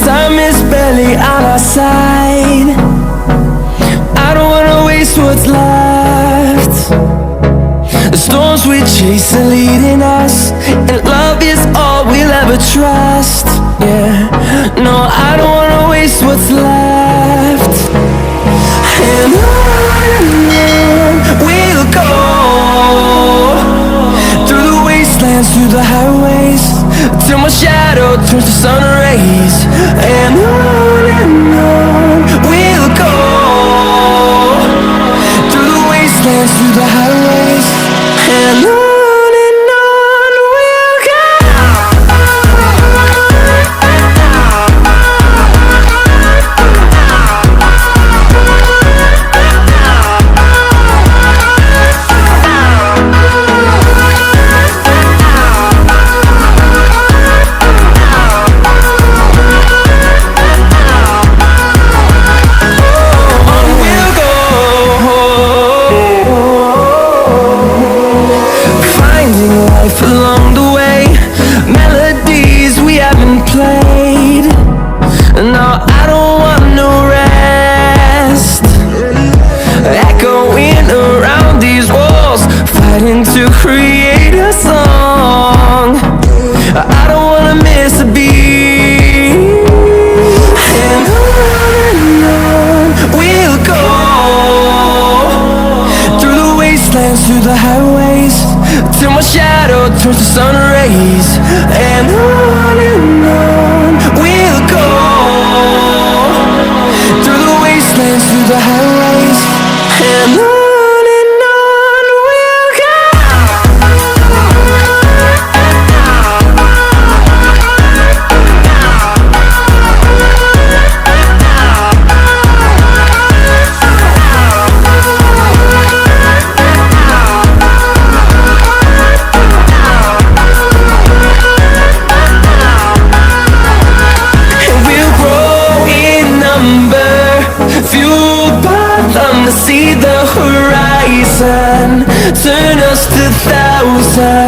time is barely on our side. I don't wanna waste what's left. The storms we chase are leading us, and love is all we'll ever trust. Yeah, no, I don't wanna waste what's left. And on we'll go, through the wastelands, through the highways, till my shadow turns to sun rays. And on we'll go, through the wastelands, through the highways, and on we'll go. Along the way, melodies we haven't played. No, I don't want no rest. Echoing around these walls, fighting to create a song. I don't wanna miss a beat. And on we'll go, through the wastelands, through the highways, till my shadow turns to sun rays. And on we'll go, through the wastelands, through the highways, and on we'll go. Fueled by them to see the horizon, turn us to thousands.